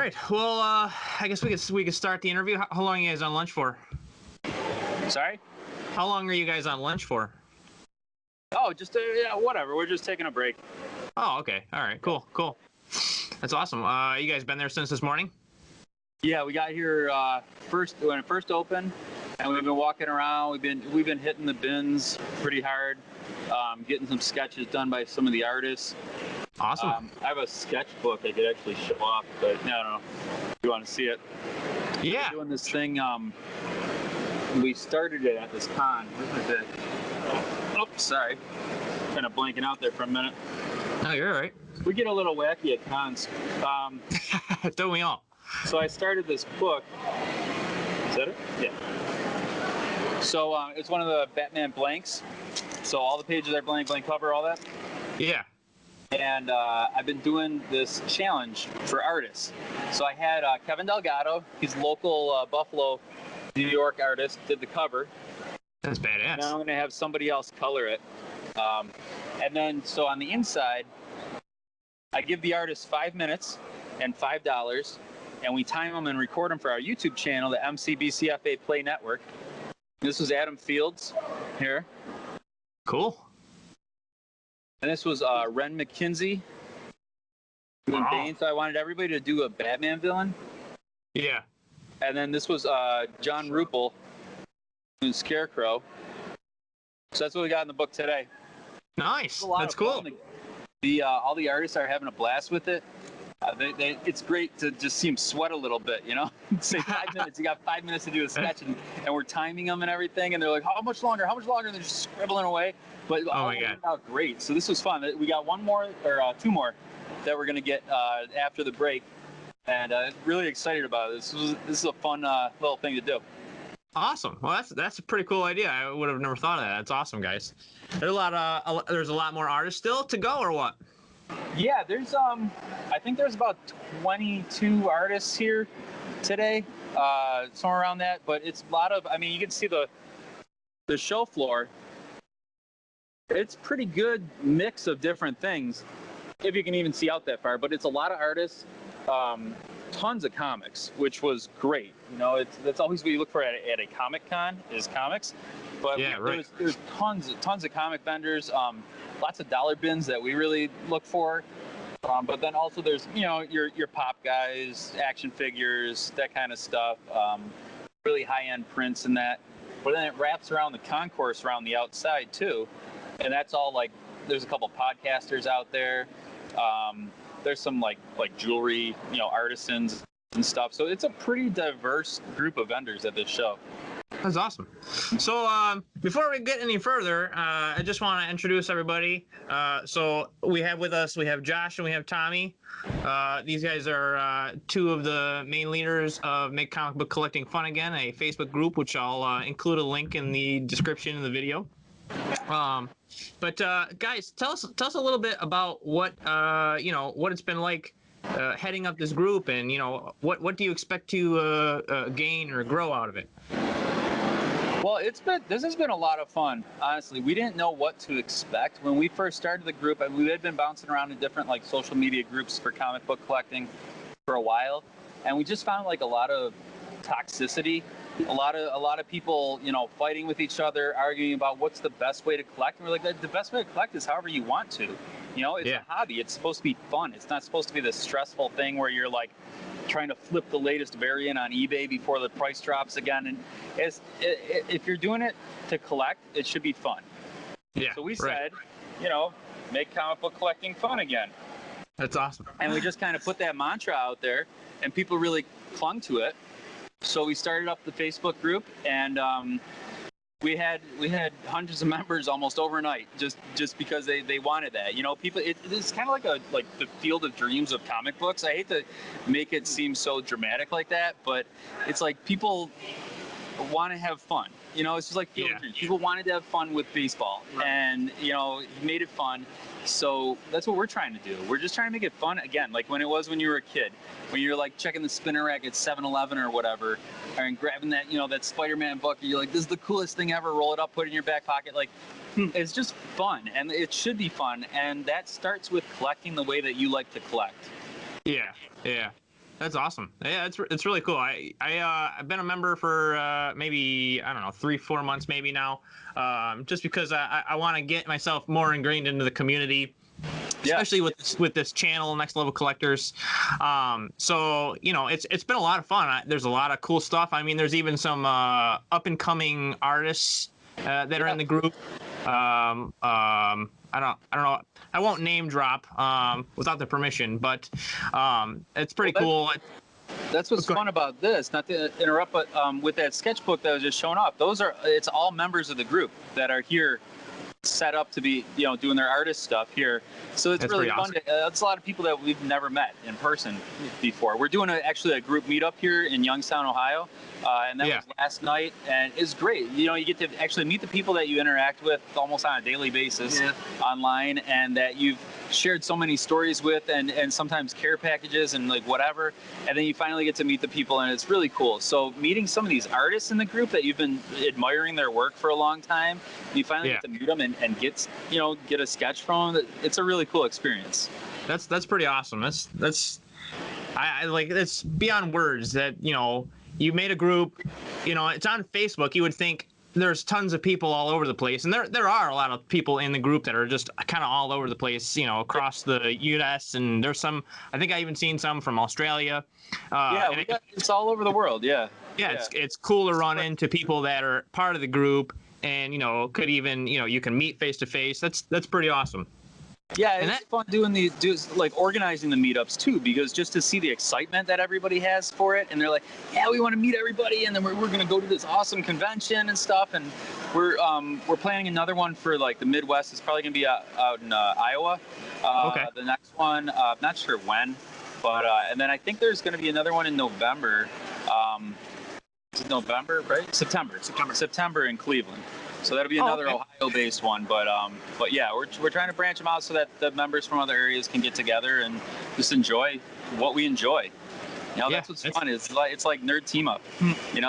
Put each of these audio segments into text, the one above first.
right. Well, I guess we could start the interview. How long are you guys on lunch for? Sorry? How long are you guys on lunch for? Oh, just yeah, whatever. We're just taking a break. Oh, okay. All right. Cool. That's awesome. You guys been there since this morning? Yeah, we got here when it first opened, and we've been walking around. We've been hitting the bins pretty hard, getting some sketches done by some of the artists. Awesome. I have a sketchbook I could actually show off, but I don't know if you want to see it. Yeah. We're doing this thing. We started it at this con. Where's my bag? Oh, sorry. Kind of blanking out there for a minute. Oh, you're all right. We get a little wacky at cons. Don't we all? So I started this book. Is that it? Yeah. So it's one of the Batman blanks. So all the pages are blank cover, all that. Yeah. And I've been doing this challenge for artists. So I had Kevin Delgado, he's a local Buffalo, New York artist, did the cover. That's badass. Now I'm going to have somebody else color it. And then, so on the inside, I give the artist 5 minutes and $5, and we time them and record them for our YouTube channel, the MCBCFA Play Network. This was Adam Fields here. Cool. And this was Ren McKinsey doing Bane. So I wanted everybody to do a Batman villain. Yeah. And then this was John Ruppel doing Scarecrow. So that's what we got in the book today. Nice. That's cool. All the artists are having a blast with it. It's great to just see them sweat a little bit, you know? Say 5 minutes. You got 5 minutes to do a sketch, and we're timing them and everything. And they're like, how much longer? And they're just scribbling away. But oh my God, turned out great. So this was fun. We got one more or two more that we're gonna get after the break, and really excited about it. This is a fun little thing to do. Awesome. Well, that's a pretty cool idea. I would have never thought of that. That's awesome, guys. There's a lot more artists still to go, or what? Yeah, there's I think there's about 22 artists here today, somewhere around that. But it's a lot of. I mean, you can see the show floor. It's pretty good mix of different things, if you can even see out that far. But it's a lot of artists, tons of comics, which was great. You know, that's always what you look for at a Comic Con is comics. But yeah, right. There's tons of comic vendors, lots of dollar bins that we really look for. But then also there's your pop guys, action figures, that kind of stuff, really high-end prints and that. But then it wraps around the concourse around the outside too. And that's all like, there's a couple podcasters out there. There's some like jewelry, artisans and stuff. So it's a pretty diverse group of vendors at this show. That's awesome. So before we get any further, I just want to introduce everybody. So we have Josh and we have Tommy. These guys are two of the main leaders of Make Comic Book Collecting Fun Again, a Facebook group, which I'll include a link in the description of the video. But guys, tell us a little bit about what what it's been like heading up this group, and what do you expect to gain or grow out of it? Well, this has been a lot of fun. Honestly, we didn't know what to expect when we first started the group. And we had been bouncing around in different social media groups for comic book collecting for a while, and we just found like a lot of toxicity. A lot of people, fighting with each other, arguing about what's the best way to collect. And we're like, the best way to collect is however you want to. It's a hobby. It's supposed to be fun. It's not supposed to be this stressful thing where you're like trying to flip the latest variant on eBay before the price drops again. And if you're doing it to collect, it should be fun. Yeah. So we said, make comic book collecting fun again. That's awesome. And we just kind of put that mantra out there, and people really clung to it. So we started up the Facebook group, and we had hundreds of members almost overnight, just because they wanted that. People. It's kind of like the field of dreams of comic books. I hate to make it seem so dramatic like that, but it's like people want to have fun. It's just like field of dreams. People wanted to have fun with baseball, and he made it fun. So that's what we're trying to do. We're just trying to make it fun again, like when it was when you were a kid, when you're like checking the spinner rack at 7-Eleven or whatever, and grabbing that that Spider-Man book, and you're like, this is the coolest thing ever. Roll it up, put it in your back pocket. Like, it's just fun, and it should be fun, and that starts with collecting the way that you like to collect. Yeah. That's awesome. Yeah, it's really cool. I've been a member for maybe, I don't know, 3-4 months maybe now, just because I want to get myself more ingrained into the community, especially with this channel, Next Level Collectors. So it's been a lot of fun. There's a lot of cool stuff. I mean, there's even some up and coming artists that are in the group. I don't know. I won't name drop without the permission, but it's pretty cool. That's what's fun about this. Not to interrupt, but with that sketchbook that was just showing up, it's all members of the group that are here, set up to be doing their artist stuff here. So it's really fun. Awesome. It's a lot of people that we've never met in person before. We're doing actually a group meetup here in Youngstown, Ohio. And that was last night, and it's great. You get to actually meet the people that you interact with almost on a daily basis online, and that you've shared so many stories with, and sometimes care packages and like whatever, and then you finally get to meet the people, and it's really cool. So meeting some of these artists in the group that you've been admiring their work for a long time, you finally get to meet them and get a sketch from them. It's a really cool experience. That's pretty awesome. I like, it's beyond words that you made a group, it's on Facebook. You would think there's tons of people all over the place, and there are a lot of people in the group that are just kind of all over the place, across the US, and there's some, I think I even seen some from Australia. It's all over the world. It's cool to run into people that are part of the group, and could even you can meet face to face. That's pretty awesome. Yeah, it's fun like organizing the meetups too, because just to see the excitement that everybody has for it, and they're like, yeah, we want to meet everybody, and then we're going to go to this awesome convention and stuff, and we're planning another one for like the Midwest. It's probably going to be out in Iowa. The next one, not sure when, but and then I think there's going to be another one in November. November, right? September in Cleveland. So that'll be another Ohio-based one, but yeah, we're trying to branch them out so that the members from other areas can get together and just enjoy what we enjoy. That's what's fun. It's like nerd team up. You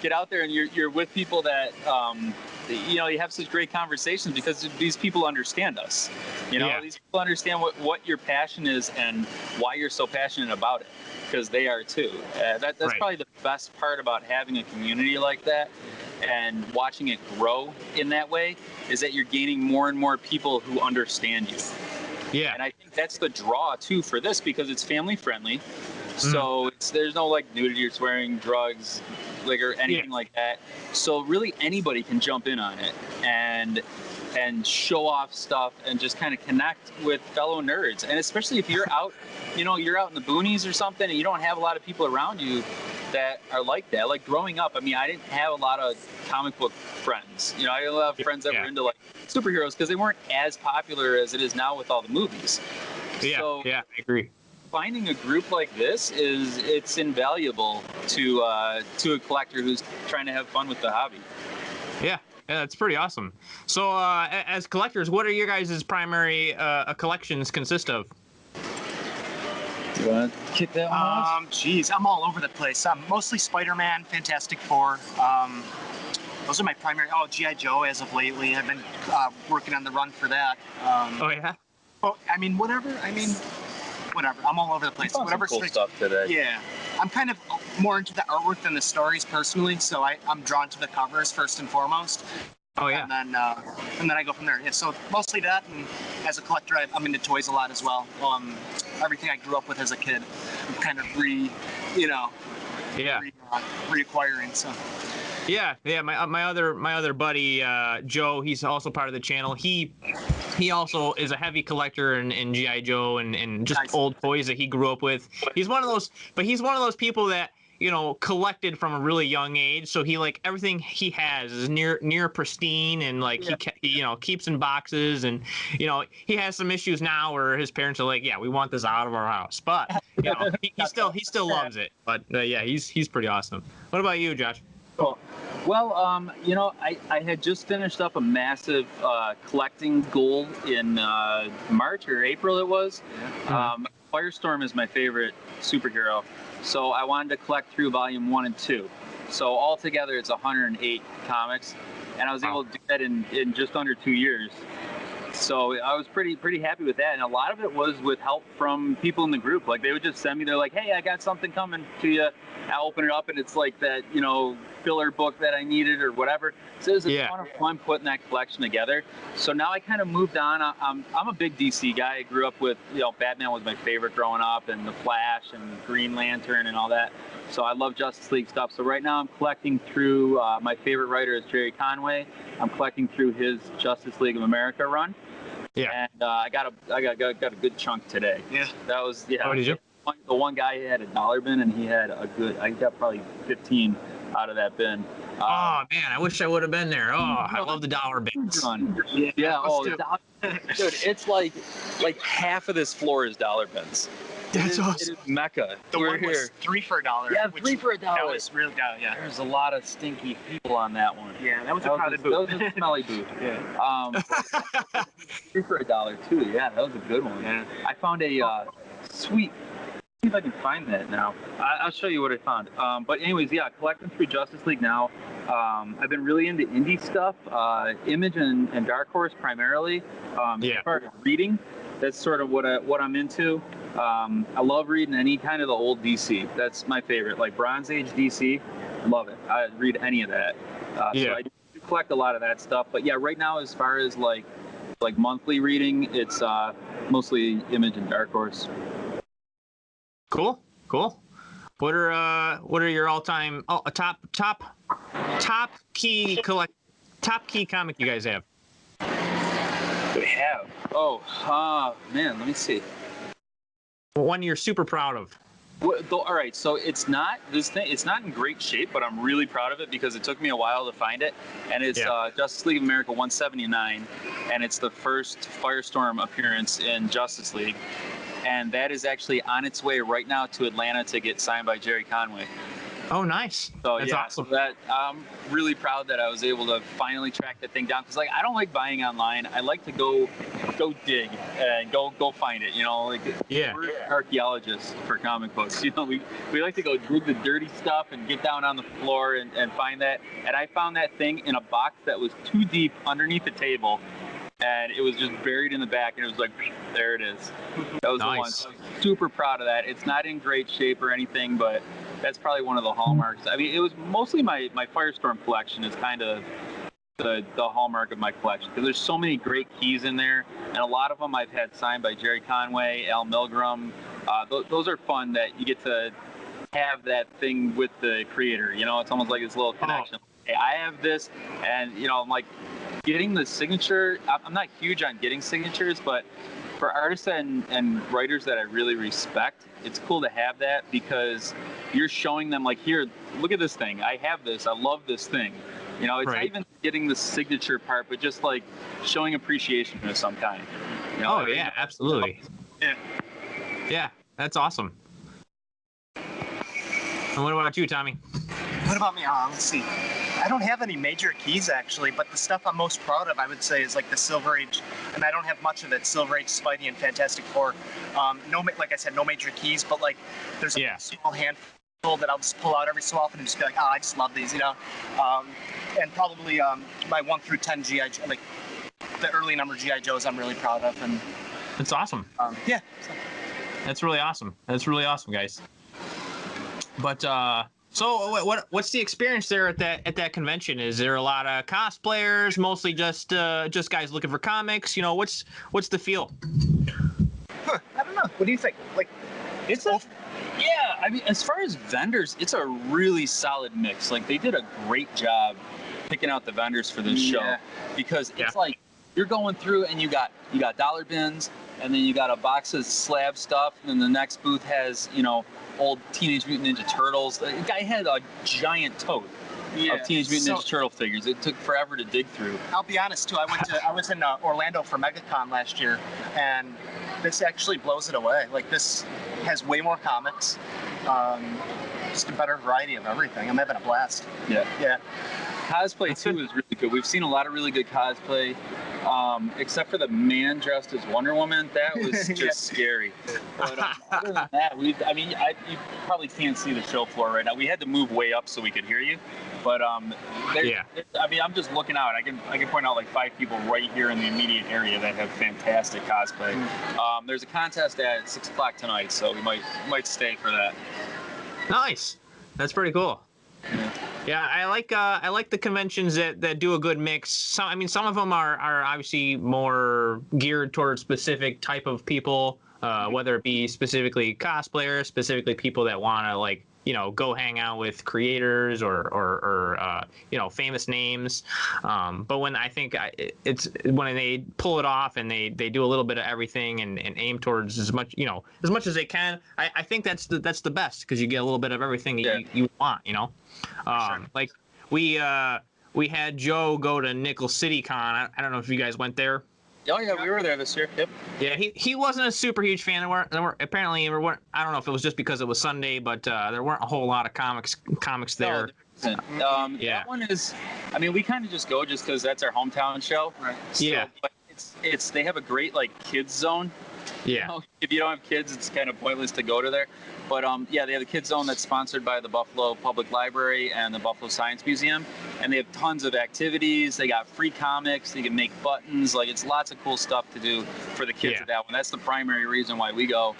get out there and you're with people that you have such great conversations because these people understand us. These people understand what your passion is and why you're so passionate about it, because they are too. That's probably the best part about having a community like that and watching it grow in that way, is that you're gaining more and more people who understand you. Yeah. And I think that's the draw too for this, because it's family friendly. So there's no like nudity or swearing, drugs, liquor, anything like that. So really anybody can jump in on it and show off stuff and just kind of connect with fellow nerds. And especially if you're out, you're out in the boonies or something, and you don't have a lot of people around you that are like that. Like growing up, I mean, I didn't have a lot of comic book friends. I had a lot of friends that were into like superheroes because they weren't as popular as it is now with all the movies. I agree. Finding a group like this it's invaluable to a collector who's trying to have fun with the hobby. Yeah, that's pretty awesome. So as collectors, what are your guys' primary collections consist of? Do you want to kick that one off? Geez, I'm all over the place. Mostly Spider-Man, Fantastic Four. Those are my primary. G.I. Joe as of lately. I've been working on the run for that. Whatever. I'm all over the place. Whatever cool stuff today. Yeah. I'm kind of more into the artwork than the stories personally, so I'm drawn to the covers first and foremost. And then I go from there. Yeah, so mostly that, and as a collector, I'm into toys a lot as well. Everything I grew up with as a kid, I'm kind of reacquiring. So. Yeah. My other buddy Joe, he's also part of the channel. He also is a heavy collector in G.I. Joe and just old toys that he grew up with. He's one of those people that collected from a really young age. So he like everything he has is near pristine, and like he keeps in boxes, and he has some issues now where his parents are like, yeah, we want this out of our house, but he still loves it. But he's pretty awesome. What about you, Josh? Cool. Well, I had just finished up a massive collecting goal in March or April it was. Firestorm is my favorite superhero, so I wanted to collect through volume 1 and 2. So altogether it's 108 comics, and I was able to do that in just under 2 years. So I was pretty happy with that, and a lot of it was with help from people in the group. Like they would just send me, they're like, "Hey, I got something coming to you." I open it up, and it's like that, filler book that I needed or whatever. So it was a ton of fun putting that collection together. So now I kind of moved on. I'm a big DC guy. I grew up with, Batman was my favorite growing up, and the Flash and Green Lantern and all that. So I love Justice League stuff. So right now I'm collecting through, my favorite writer is Jerry Conway. I'm collecting through his Justice League of America run. Yeah. And I got a good chunk today. Yeah. That was, Oh, did you? The one guy had a $1 bin, and he had I got probably 15 out of that bin. Oh man, I wish I would have been there. Oh, I love the $1 bins. Yeah. Oh, dude, it's like half of this floor is $1 bins. That's awesome. It is Mecca. The one was 3 for $1. Yeah, 3 for $1. That was really yeah. There's a lot of stinky people on that one. Yeah, that was a crowded booth. That was a smelly booth. Yeah. 3 for $1 too. Yeah, that was a good one. Yeah. I found a sweet. See if I can find that now. I'll show you what I found. But anyways, yeah, collecting through Justice League now. I've been really into indie stuff, Image and Dark Horse primarily. As far as reading, that's sort of what I'm into. I love reading any kind of the old DC. That's my favorite, like Bronze Age DC. Love it. I read any of that. So I do collect a lot of that stuff. But yeah, right now, as far as like monthly reading, it's mostly Image and Dark Horse. Cool. What are your all-time top key comic you guys have? We have. Oh, man, let me see. One you're super proud of. All right, so it's not in great shape, but I'm really proud of it because it took me a while to find it, and it's Justice League of America 179, and it's the first Firestorm appearance in Justice League, and that is actually on its way right now to Atlanta to get signed by Jerry Conway. Oh, nice. So that's awesome. So that I'm really proud that I was able to finally track that thing down, because I don't like buying online. I like to go dig and go find it. We're archaeologists for comic books. We like to go dig the dirty stuff and get down on the floor and find that. And I found that thing in a box that was too deep underneath the table, and it was just buried in the back, and it was like, there it is. That was nice. The one. So super proud of that. It's not in great shape or anything, but that's probably one of the hallmarks. I mean, it was mostly my Firestorm collection is kind of the hallmark of my collection, because there's so many great keys in there, and a lot of them I've had signed by Jerry Conway, Al Milgrom. Those are fun that you get to have that thing with the creator. It's almost like this little connection. Hey, I have this, and I'm like, getting the signature. I'm not huge on getting signatures, but for artists and writers that I really respect, it's cool to have that, because you're showing them, like, here, look at this thing. I have this. I love this thing. It's not even getting the signature part, but just like showing appreciation of some kind. Oh yeah, absolutely. Yeah, that's awesome. And what about you, Tommy? What about me? Let's see. I don't have any major keys, actually, but the stuff I'm most proud of, I would say, is like the Silver Age, and I don't have much of it, Silver Age, Spidey, and Fantastic Four. Like I said, no major keys, but like there's a small handful that I'll just pull out every so often and just be like, I just love these, and probably my 1 through 10 GI, like the early number GI Joes, I'm really proud of, and that's awesome. Yeah, that's really awesome. That's really awesome, guys. But so what's the experience there at that convention? Is there a lot of cosplayers, mostly just guys looking for comics? What's the feel? I don't know. What do you think? Like, I mean, as far as vendors, it's a really solid mix. Like, they did a great job picking out the vendors for this show, because it's like you're going through and you got $1 bins, and then you got a box of slab stuff, and then the next booth has old Teenage Mutant Ninja Turtles. The guy had a giant tote of Teenage Mutant Ninja Turtle figures. It took forever to dig through. I'll be honest too. I was in Orlando for MegaCon last year, and this actually blows it away. Like, this has way more comics, just a better variety of everything. I'm having a blast. Yeah. Cosplay too is really good. We've seen a lot of really good cosplay. except for the man dressed as Wonder Woman. That was just scary. But other than that, you probably can't see the show floor right now. We had to move way up so we could hear you. But I'm just looking out. I can point out like 5 people right here in the immediate area that have fantastic cosplay. There's a contest at 6 o'clock tonight, so we might stay for that. Nice. That's pretty cool. Yeah, I like the conventions that do a good mix. Some of them are obviously more geared towards specific type of people, whether it be specifically cosplayers, specifically people that want to go hang out with creators or famous names. But when it's when they pull it off and they do a little bit of everything and aim towards as much as they can, I think that's the best, because you get a little bit of everything you want. Sure. Like we had Joe go to Nickel City Con. I don't know if you guys went there. Oh yeah, we were there this year. Yep. Yeah, he wasn't a super huge fan. There were apparently I don't know if it was just because it was Sunday, but there weren't a whole lot of comics there. No, that one is. We kind of just go just because that's our hometown show. Right. So, Yeah. But they have a great kids zone. Yeah. If you don't have kids, it's kind of pointless to go to there. But they have the kids zone that's sponsored by the Buffalo Public Library and the Buffalo Science Museum, and they have tons of activities. They got free comics. They can make buttons. It's lots of cool stuff to do for the kids at that one. That's the primary reason why we go.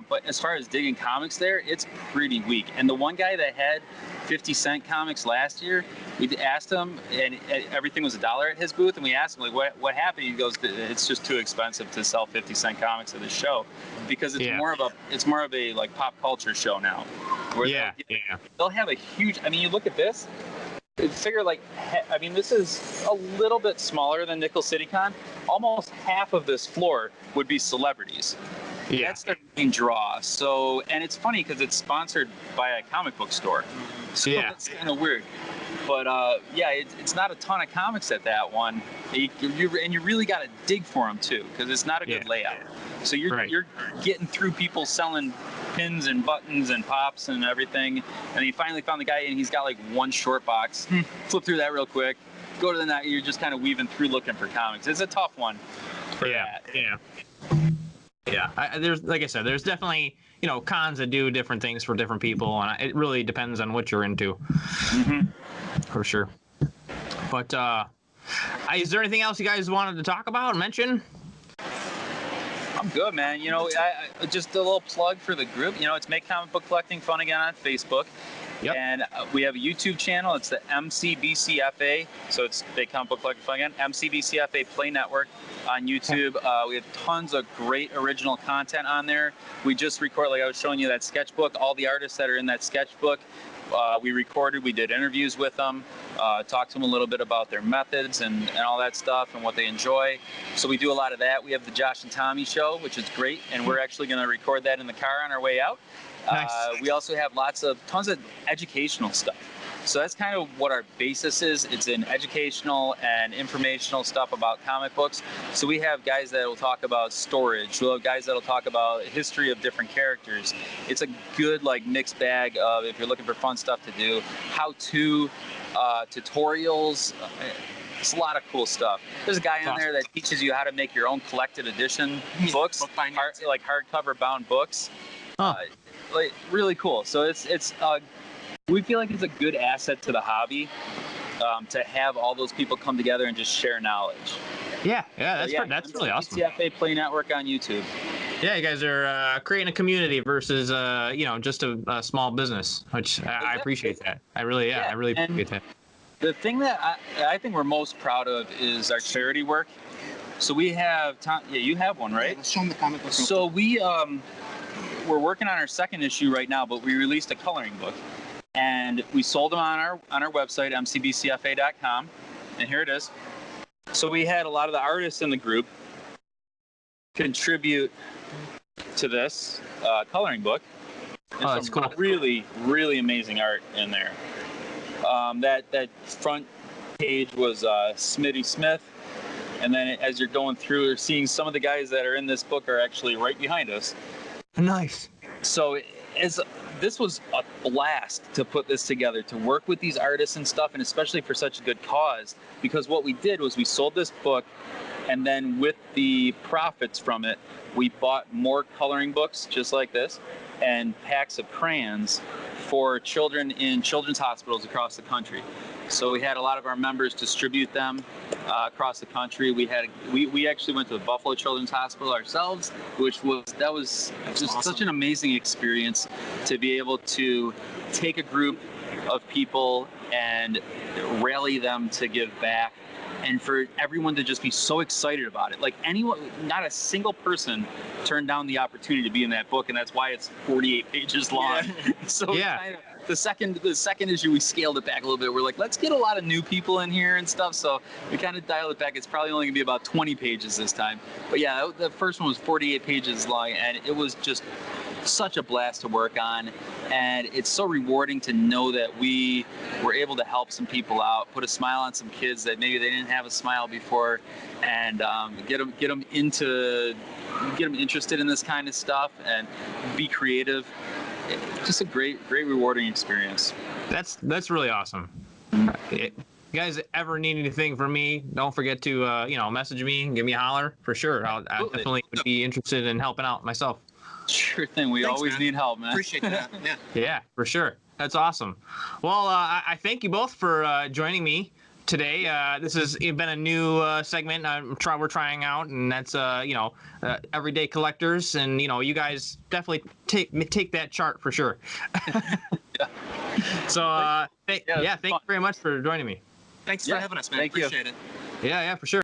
But as far as digging comics there, it's pretty weak. And the one guy that had 50-cent comics last year, we asked him, and everything was $1 at his booth, and we asked him what happened. He goes, it's just too expensive to sell 50-cent comics at this show, because it's more of a pop culture show now. Where they'll have a huge. You look at this. Figure this is a little bit smaller than Nickel City Con. Almost half of this floor would be celebrities. Yeah. That's their main draw. So, and it's funny because it's sponsored by a comic book store. So that's kind of weird. But it's not a ton of comics at that one. You really got to dig for them too, because it's not a good layout. So you're getting through people selling pins and buttons and pops and everything, and you finally found the guy, and he's got one short box. Flip through that real quick. Go to the night. You're just kind of weaving through looking for comics. It's a tough one. There's, like I said, there's definitely cons that do different things for different people, and it really depends on what you're into. For sure. But is there anything else you guys wanted to talk about and mention? I'm good, man. Just a little plug for the group. It's Make Comic Book Collecting Fun Again on Facebook. Yep. And we have a YouTube channel. It's the MCBCFA. So it's Make Comic Book Collecting Fun Again. MCBCFA Play Network on YouTube. We have tons of great original content on there. We just record, like I was showing you that sketchbook. All the artists that are in that sketchbook, we recorded. We did interviews with them. Talked to them a little bit about their methods and all that stuff and what they enjoy. So we do a lot of that. We have the Josh and Tommy show, which is great, and we're actually going to record that in the car on our way out. Nice. We also have tons of educational stuff. So that's kind of what our basis is. It's in educational and informational stuff about comic books. So we have guys that will talk about storage. We'll have guys that will talk about history of different characters. It's a good mixed bag of, if you're looking for fun stuff to do, how-to tutorials. It's a lot of cool stuff. There's a guy on there that teaches you how to make your own collected edition books, hardcover bound books. Really cool. So we feel like it's a good asset to the hobby to have all those people come together and just share knowledge. That's really awesome. MCBCFA Play Network on YouTube. Yeah, you guys are creating a community versus just a small business, which I appreciate that. I really appreciate that. The thing that I think we're most proud of is our charity work. So we have you have one, right? Yeah, show them the comic book. So we're working on our second issue right now, but we released a coloring book, and we sold them on our website, MCBCFA.com, and here it is. So we had a lot of the artists in the group contribute to this coloring book. Oh, that's cool. Really, really amazing art in there. That front page was Smitty Smith, and then as you're going through, you're seeing some of the guys that are in this book are actually right behind us. Nice. So this was a blast to put this together, to work with these artists and stuff, and especially for such a good cause. Because what we did was we sold this book, and then with the profits from it, we bought more coloring books just like this, and packs of crayons for children in children's hospitals across the country. So we had a lot of our members distribute them across the country. We actually went to the Buffalo Children's Hospital ourselves, which was just awesome. such an amazing experience to be able to take a group of people and rally them to give back, and for everyone to just be so excited about it. Like anyone, not a single person turned down the opportunity to be in that book, and that's why it's 48 pages long. Yeah. So the second issue, we scaled it back a little bit. We're like, let's get a lot of new people in here and stuff. So we kind of dialed it back. It's probably only gonna be about 20 pages this time. But yeah, the first one was 48 pages long, and it was just such a blast to work on. And it's so rewarding to know that we were able to help some people out, put a smile on some kids that maybe they didn't have a smile before, and get them interested in this kind of stuff and be creative. Just a great rewarding experience. That's really awesome. You guys ever need anything from me, don't forget to message me and give me a holler for sure. I definitely would be interested in helping out myself. Sure thing. We Thanks, always man. need help, man. Appreciate that. Yeah. Yeah, for sure. That's awesome. Well, I thank you both for joining me today. This has been a new segment we're trying out, and that's everyday collectors, and you guys definitely take that chart for sure. Yeah. So thank you very much for joining me. Thanks for having us, man. Thank you. Appreciate it. Yeah, for sure.